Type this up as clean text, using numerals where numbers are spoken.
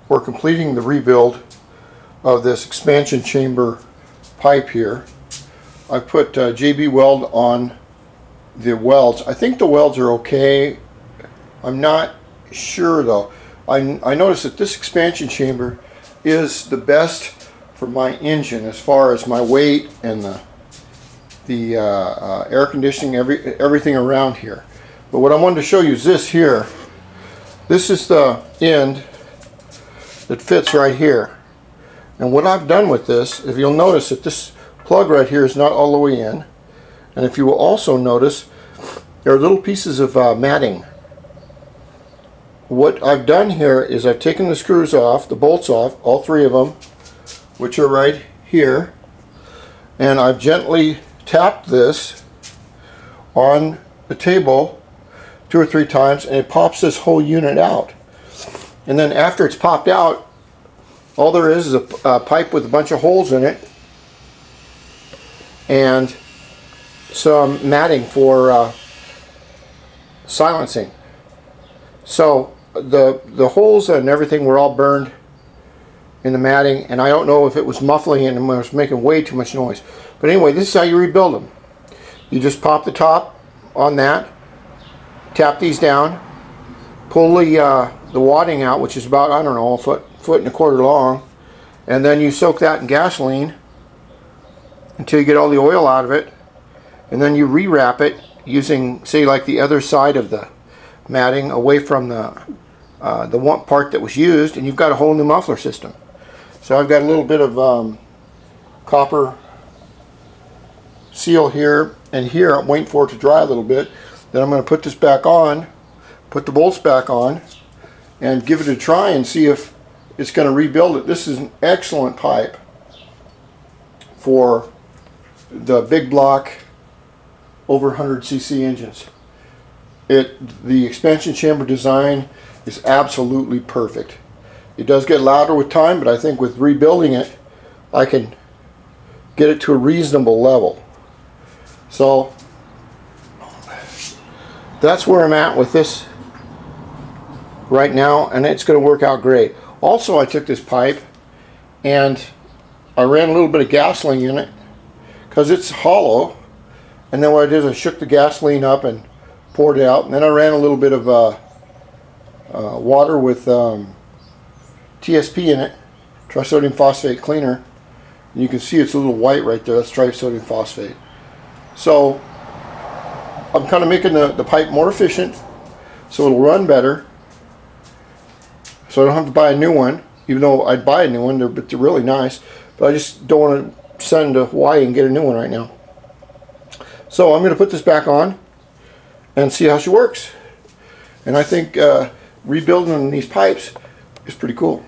we're completing the rebuild of this expansion chamber pipe here. I've put JB weld on the welds. I think the welds are okay. I'm not sure though. I noticed that this expansion chamber is the best for my engine as far as my weight and the air conditioning, everything around here. But what I wanted to show you is this here. This is the end that fits right here. And what I've done with this, if you'll notice that this plug right here is not all the way in. And if you will also notice, there are little pieces of matting. What I've done here is I've taken the screws off, the bolts off, all three of them, which are right here. And I've gently tapped this on the table 2 or 3 times, and it pops this whole unit out. And then after it's popped out, all there is a pipe with a bunch of holes in it and some matting for silencing. So the holes and everything were all burned in the matting, and I don't know if it was muffling and it was making way too much noise. But anyway, this is how you rebuild them. You just pop the top on that, tap these down, pull the wadding out, which is about, I don't know, a foot and a quarter long, and then you soak that in gasoline until you get all the oil out of it, and then you rewrap it using, say, like the other side of the matting away from the one part that was used, and you've got a whole new muffler system. So I've got a little bit of copper seal here and here. I'm waiting for it to dry a little bit. Then I'm going to put this back on, put the bolts back on, and give it a try and see if it's going to rebuild it. This is an excellent pipe for the big block over 100cc engines. The expansion chamber design is absolutely perfect. It does get louder with time, but I think with rebuilding it, I can get it to a reasonable level. So that's where I'm at with this right now, and it's going to work out great. Also, I took this pipe and I ran a little bit of gasoline in it because it's hollow, and then what I did is I shook the gasoline up and poured it out, and then I ran a little bit of water with TSP in it, trisodium phosphate cleaner, and you can see it's a little white right there. That's trisodium phosphate. So I'm kind of making the pipe more efficient so it'll run better, so I don't have to buy a new one, even though I'd buy a new one. They're really nice, but I just don't want to send to Hawaii and get a new one right now. So I'm going to put this back on and see how she works. And I think rebuilding these pipes is pretty cool.